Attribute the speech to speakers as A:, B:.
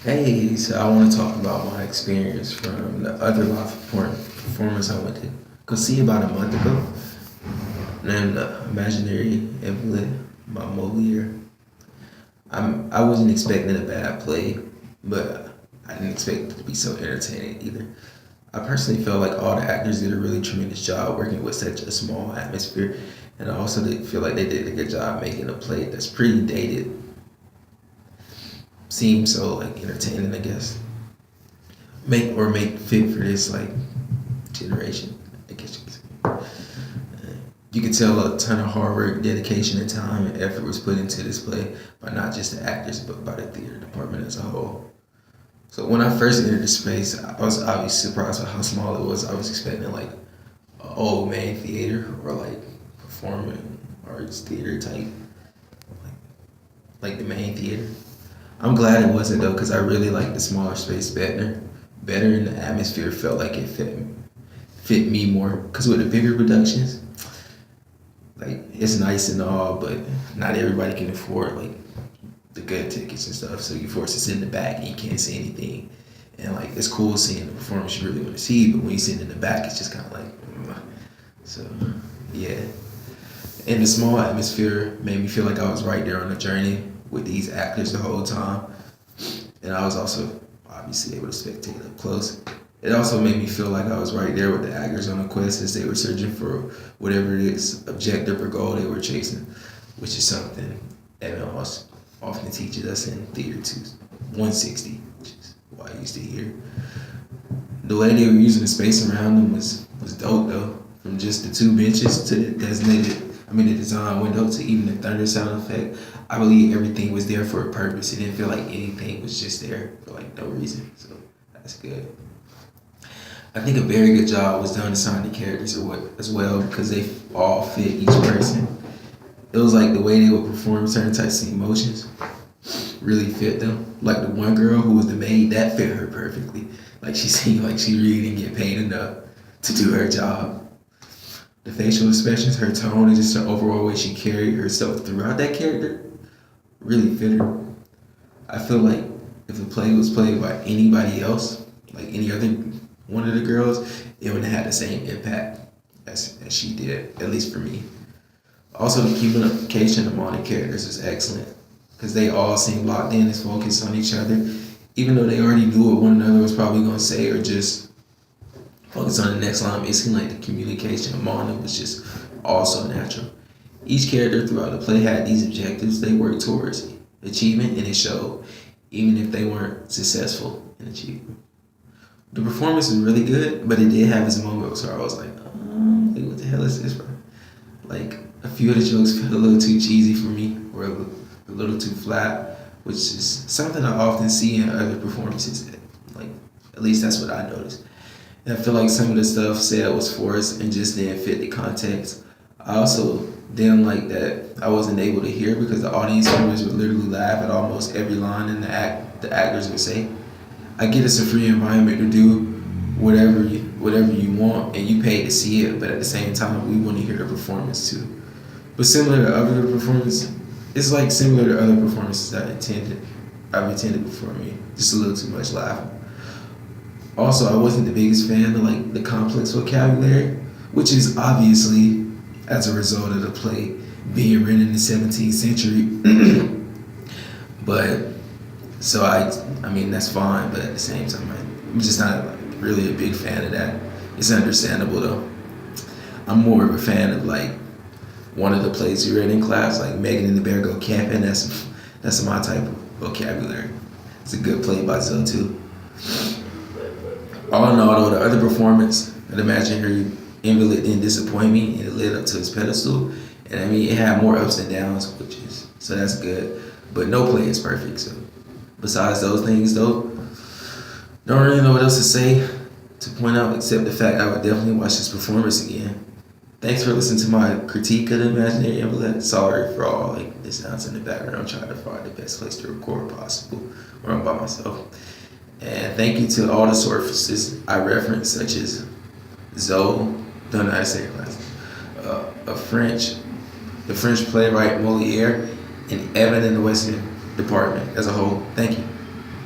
A: Hey, so I want to talk about my experience from the other live performance I went to go see about a month ago, named Imaginary Invalid by Moliere. I wasn't expecting a bad play, but I didn't expect it to be so entertaining either. I personally felt like all the actors did a really tremendous job working with such a small atmosphere, and I also did feel like they did a good job making a play that's pretty dated seem so like entertaining, I guess. Make fit for this like generation, I guess you could say. You could tell a ton of hard work, dedication, and time and effort was put into this play by not just the actors but by the theater department as a whole. So when I first entered the space, I was obviously surprised by how small it was. I was expecting like an old man theater or like performing arts theater type, like, like the main theater. I'm glad it wasn't though, because I really like the smaller space better. Better, and the atmosphere felt like it fit me more. Because with the bigger productions, like it's nice and all, but not everybody can afford like the good tickets and stuff. So you're forced to sit in the back and you can't see anything. And like it's cool seeing the performance you really want to see, but when you sit in the back, it's just kind of like, so yeah. And the small atmosphere made me feel like I was right there on the journey with these actors the whole time. And I was also obviously able to spectate up close. It also made me feel like I was right there with the actors on the quest as they were searching for whatever it is, objective or goal they were chasing, which is something Evan often teaches us in Theater 160, which is what I used to hear. The way they were using the space around them was dope though. From just the two benches to the the design window to even the thunder sound effect. I believe everything was there for a purpose. It didn't feel like anything was just there for like no reason. So that's good. I think a very good job was done assigning the characters as well because they all fit each person. It was like the way they would perform certain types of emotions really fit them. Like the one girl who was the maid, that fit her perfectly. Like she seemed like she really didn't get paid enough to do her job. The facial expressions, her tone, and just the overall way she carried herself throughout that character really fit her. I feel like if the play was played by anybody else, like any other one of the girls, it wouldn't have had the same impact as she did, at least for me. Also, the communication among the characters was excellent because they all seemed locked in and focused on each other, even though they already knew what one another was probably going to say or just focus on the next line. It seemed like the communication among them was just also natural. Each character throughout the play had these objectives they worked towards achievement, and it showed, even if they weren't successful in achievement. The performance was really good, but it did have its moments where I was like, what the hell is this, bro? Like, a few of the jokes felt a little too cheesy for me, or a little too flat, which is something I often see in other performances. Like, at least that's what I noticed. And I feel like some of the stuff said was forced and just didn't fit the context. I also didn't like that I wasn't able to hear because the audience members would literally laugh at almost every line in the actors would say. I get it's a free environment to do whatever you want and you pay to see it, but at the same time we want to hear the performance too. But similar to other performances, it's like similar to other performances I've attended before me. Just a little too much laughing. Also, I wasn't the biggest fan of like the complex vocabulary, which is obviously as a result of the play being written in the 17th century. But so I mean that's fine, but at the same time I'm just not like really a big fan of that. It's understandable though. I'm more of a fan of like one of the plays we read in class, like Megan and the Bear Go Camping. That's my type of vocabulary. It's a good play by Zoe too. All in all, though, the other performance, I'd imagine her Invalid didn't disappoint me, and it led up to his pedestal. And I mean, it had more ups and downs, so that's good. But no play is perfect. So besides those things, though, don't really know what else to say to point out except the fact I would definitely watch this performance again. Thanks for listening to my critique of the Imaginary Invalid. Sorry for all like the sounds in the background. I'm trying to find the best place to record possible where I'm by myself. And thank you to all the sources I referenced, such as Zoe, don't know how to say it last the French playwright Moliere, and Evan in the Western Department as a whole. Thank you.